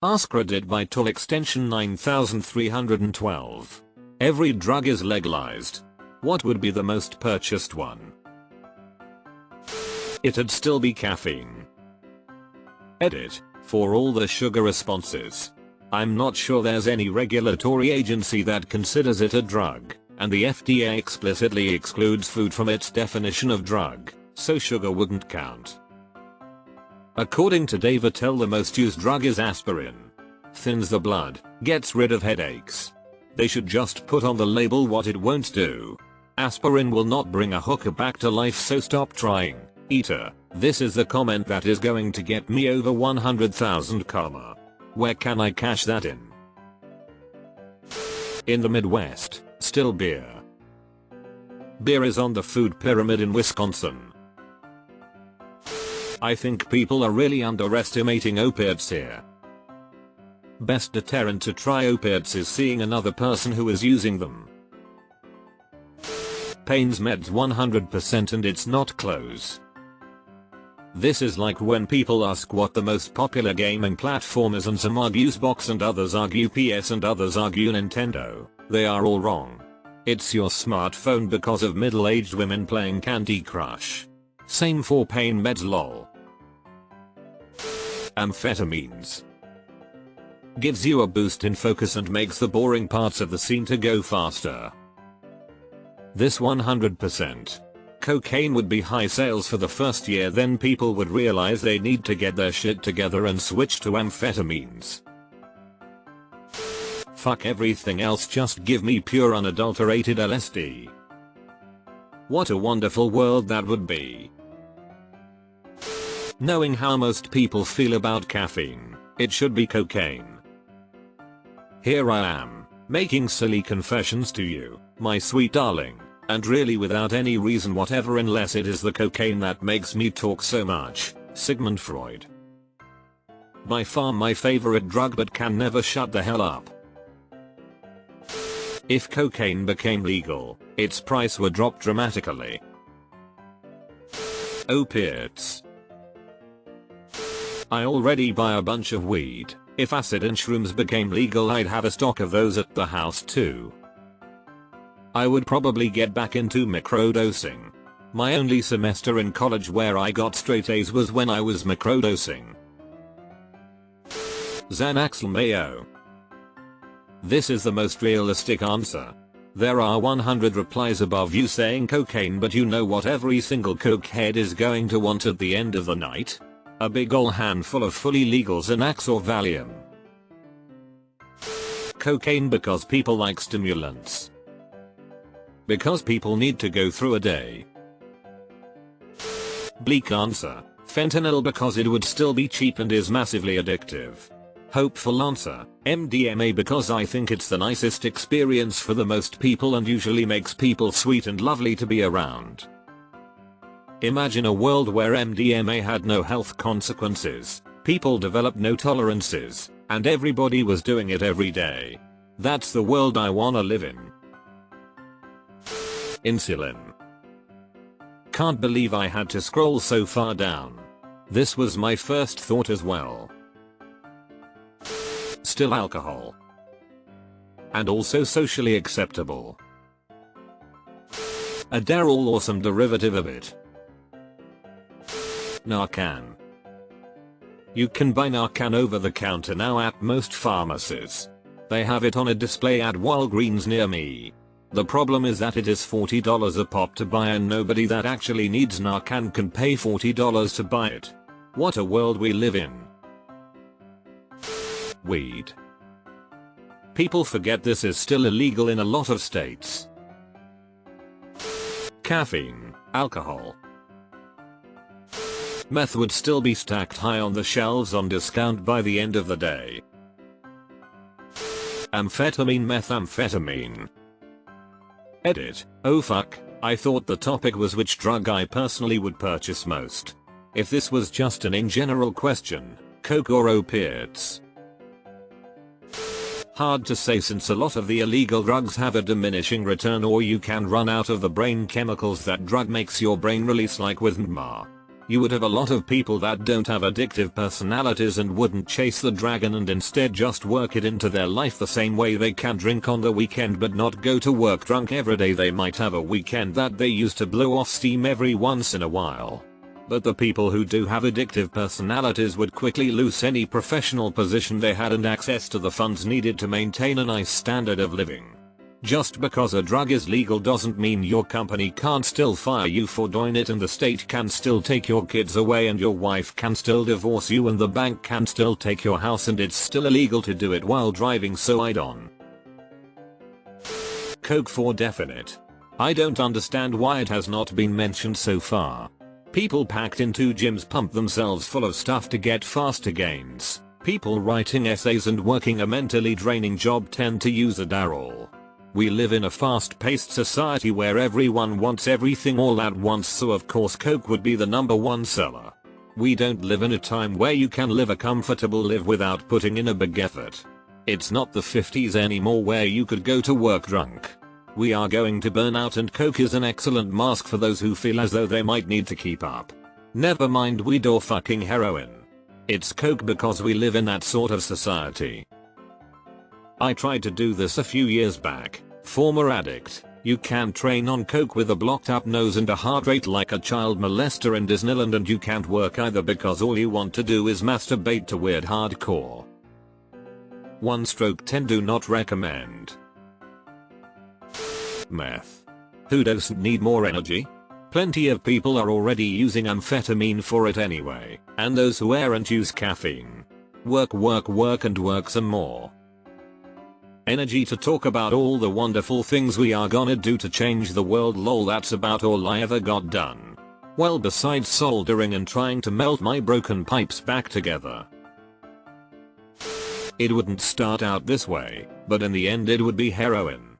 AskReddit by tool extension 9312. Every drug is legalized. What would be the most purchased one? It'd still be caffeine. Edit. For all the sugar responses. I'm not sure there's any regulatory agency that considers it a drug, and the FDA explicitly excludes food from its definition of drug, so sugar wouldn't count. According to Veritable, the most used drug is aspirin. Thins the blood, gets rid of headaches. They should just put on the label what it won't do. Aspirin will not bring a hooker back to life, so stop trying, eater. This is the comment that is going to get me over 100,000 karma. Where can I cash that in? In the Midwest, still beer. Beer is on the food pyramid in Wisconsin. I think people are really underestimating opiates here. Best deterrent to try opiates is seeing another person who is using them. Pain's meds 100% and it's not close. This is like when people ask what the most popular gaming platform is and some argue Xbox and others argue PS and others argue Nintendo. They are all wrong. It's your smartphone because of middle-aged women playing Candy Crush. Same for pain meds lol. Amphetamines. Gives you a boost in focus and makes the boring parts of the scene to go faster. This 100%. Cocaine would be high sales for the first year, then people would realize they need to get their shit together and switch to amphetamines. Fuck everything else, just give me pure unadulterated LSD. What a wonderful world that would be. Knowing how most people feel about caffeine, it should be cocaine. Here I am, making silly confessions to you, my sweet darling. And really without any reason whatever, unless it is the cocaine that makes me talk so much. Sigmund Freud. By far my favorite drug, but can never shut the hell up. If cocaine became legal, its price would drop dramatically. Opiates. I already buy a bunch of weed. If acid and shrooms became legal, I'd have a stock of those at the house too. I would probably get back into microdosing. My only semester in college where I got straight A's was when I was microdosing. Xanax Mayo. This is the most realistic answer. There are 100 replies above you saying cocaine, but you know what every single cokehead is going to want at the end of the night? A big ol' handful of fully legal Xanax or Valium. Cocaine because people like stimulants. Because people need to go through a day. Bleak answer. Fentanyl because it would still be cheap and is massively addictive. Hopeful answer. MDMA because I think it's the nicest experience for the most people and usually makes people sweet and lovely to be around. Imagine a world where MDMA had no health consequences, people developed no tolerances, and everybody was doing it every day. That's the world I wanna live in. Insulin. Can't believe I had to scroll so far down. This was my first thought as well. Still alcohol. And also socially acceptable. A Daryl awesome derivative of it. Narcan. You can buy Narcan over the counter now at most pharmacies. They have it on a display at Walgreens near me. The problem is that it is $40 a pop to buy and nobody that actually needs Narcan can pay $40 to buy it. What a world we live in. Weed. People forget this is still illegal in a lot of states. Caffeine, alcohol. Meth would still be stacked high on the shelves on discount by the end of the day. Amphetamine, methamphetamine. Edit. Oh fuck, I thought the topic was which drug I personally would purchase most. If this was just an in general question, coke or opiates? Hard to say since a lot of the illegal drugs have a diminishing return or you can run out of the brain chemicals that drug makes your brain release, like with MDMA. You would have a lot of people that don't have addictive personalities and wouldn't chase the dragon and instead just work it into their life the same way they can drink on the weekend but not go to work drunk every day. They might have a weekend that they use to blow off steam every once in a while. But the people who do have addictive personalities would quickly lose any professional position they had and access to the funds needed to maintain a nice standard of living. Just because a drug is legal doesn't mean your company can't still fire you for doing it, and the state can still take your kids away, and your wife can still divorce you, and the bank can still take your house, and it's still illegal to do it while driving, so I don't. Coke for definite. I don't understand why it has not been mentioned so far. People packed into gyms pump themselves full of stuff to get faster gains. People writing essays and working a mentally draining job tend to use Adderall. We live in a fast-paced society where everyone wants everything all at once, so of course Coke would be the #1 seller. We don't live in a time where you can live a comfortable life without putting in a big effort. It's not the 50s anymore where you could go to work drunk. We are going to burn out, and Coke is an excellent mask for those who feel as though they might need to keep up. Never mind weed or fucking heroin. It's Coke because we live in that sort of society. I tried to do this a few years back. Former addict, you can train on Coke with a blocked up nose and a heart rate like a child molester in Disneyland, and you can't work either because all you want to do is masturbate to weird hardcore. 1/10 do not recommend. Meth. Who doesn't need more energy? Plenty of people are already using amphetamine for it anyway, and those who aren't use caffeine. Work and work some more. Energy to talk about all the wonderful things we are gonna do to change the world, lol. That's about all I ever got done. Well, besides soldering and trying to melt my broken pipes back together. It wouldn't start out this way, but in the end it would be heroin.